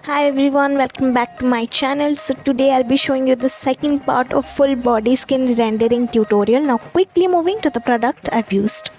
Hi everyone, welcome back to my channel. So today I'll be showing you the second part of full body skin rendering tutorial. Now quickly moving to the product I've used.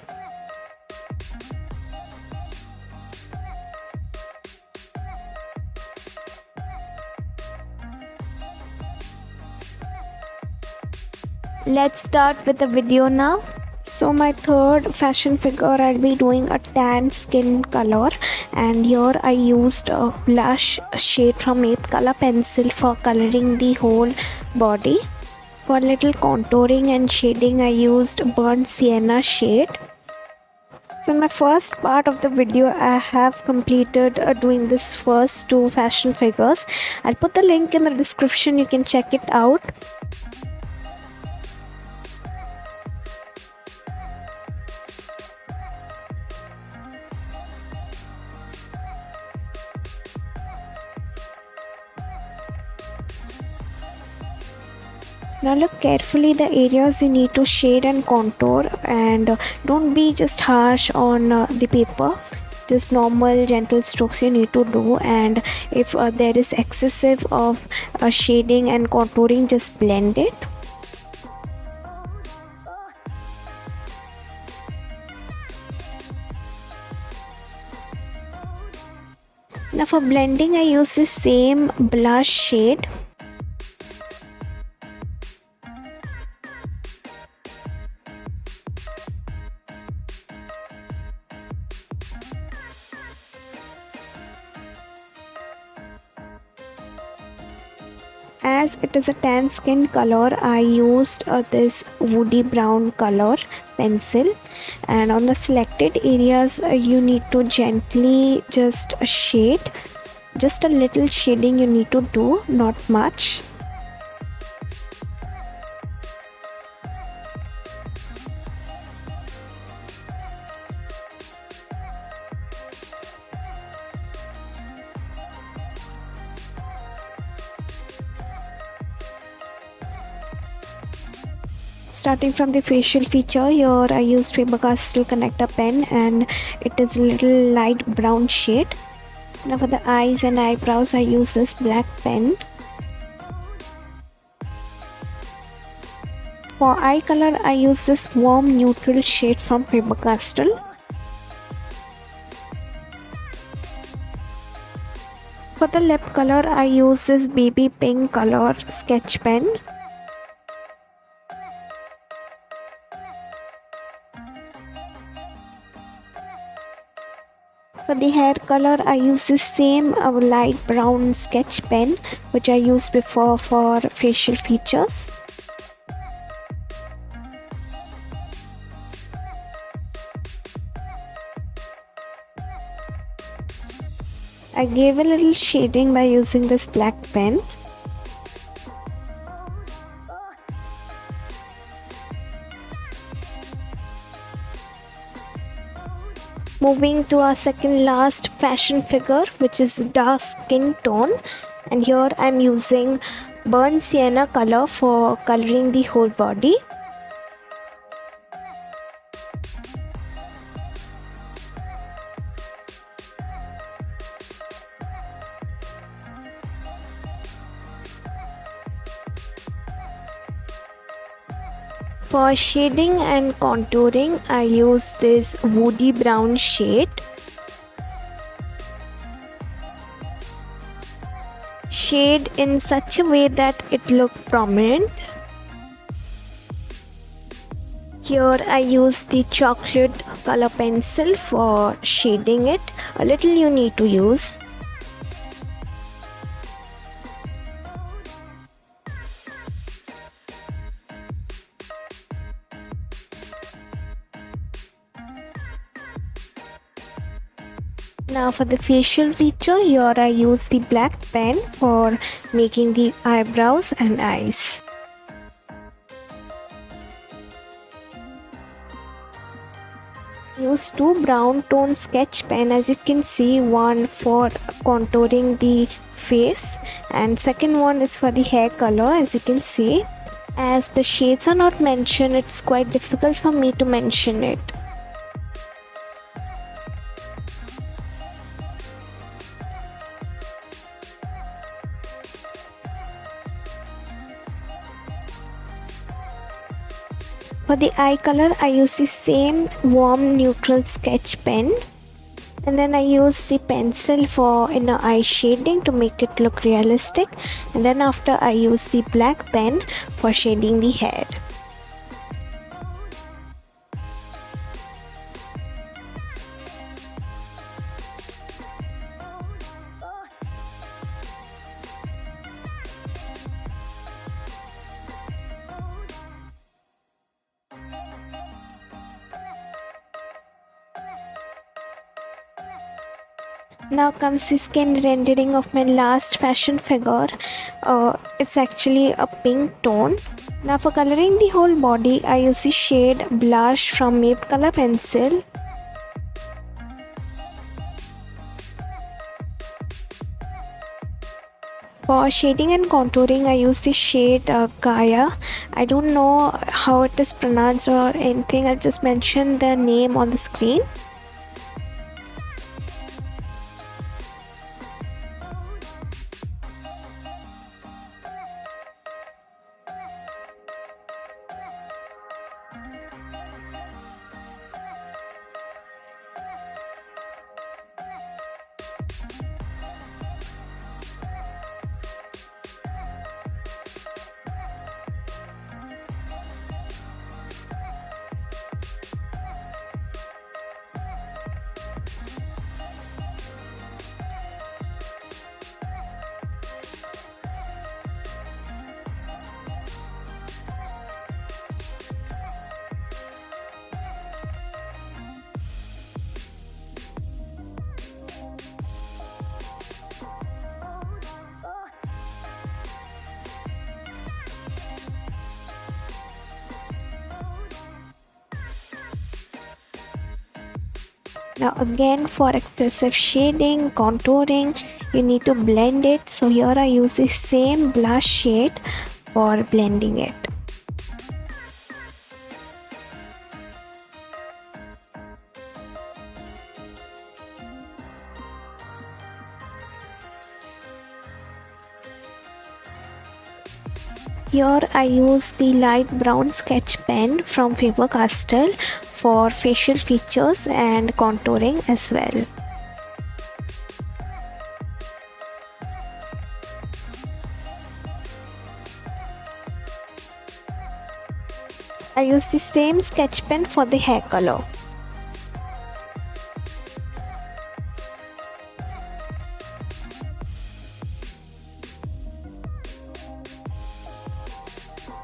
Let's start with the video now. So my third fashion figure, I'll be doing a tan skin color, and here I used a blush shade from Ape Color pencil for coloring the whole body. For little contouring and shading, I used burnt sienna shade. So in my first part of the video, I have completed doing this first two fashion figures. I'll put the link in the description, you can check it out. Now look carefully the areas you need to shade and contour, and don't be just harsh on the paper. Just normal gentle strokes you need to do, and if there is excessive of shading and contouring, just blend it. Now for blending I use the same blush shade. As it is a tan skin color, I used this woody brown color pencil, and on the selected areas you need to gently just shade. Just a little shading you need to do, not much. Starting from the facial feature, here I used Fabercastell Connector pen, and it is a little light brown shade. Now for the eyes and eyebrows, I use this black pen. For eye color, I use this warm neutral shade from Fabercastell. For the lip color, I use this baby pink color sketch pen. For the hair color, I use the same light brown sketch pen which I used before for facial features. I gave a little shading by using this black pen. Moving to our second last fashion figure, which is dark skin tone, and here I am using burnt sienna color for coloring the whole body. For shading and contouring, I use this woody brown shade. Shade in such a way that it looks prominent. Here I use the chocolate color pencil for shading it. A little you need to use. Now for the facial feature, here I use the black pen for making the eyebrows and eyes. Use two brown tone sketch pen, as you can see, one for contouring the face and second one is for the hair color. As you can see, as the shades are not mentioned, it's quite difficult for me to mention it. For the eye color, I use the same warm neutral sketch pen, and then I use the pencil for inner eye shading to make it look realistic, and then after I use the black pen for shading the hair. Now comes the skin rendering of my last fashion figure. It's actually a pink tone. Now for coloring the whole body, I use the shade Blush from Mape Color Pencil. For shading and contouring, I use the shade Gaia. I don't know how it is pronounced or anything. I'll just mention the name on the screen. Now again, for excessive shading, contouring, you need to blend it. So here I use the same blush shade for blending it. Here I use the light brown sketch pen from Fabercastell for facial features and contouring as well. I use the same sketch pen for the hair color.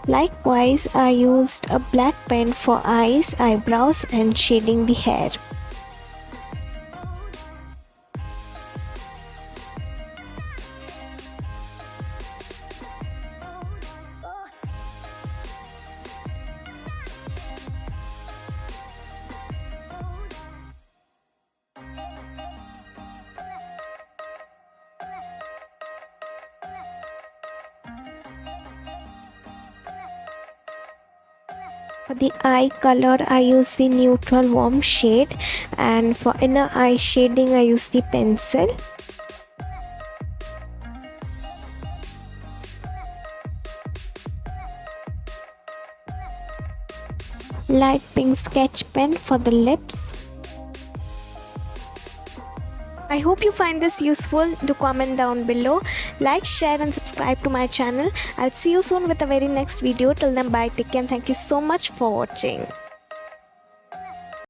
Likewise, I used a black pen for eyes, eyebrows and shading the hair. For the eye color, I use the neutral warm shade, and for inner eye shading, I use the pencil. Light pink sketch pen for the lips. I hope you find this useful. Do comment down below, like, share and subscribe to my channel. I'll see you soon with the very next video. Till then, bye, take care and thank you so much for watching.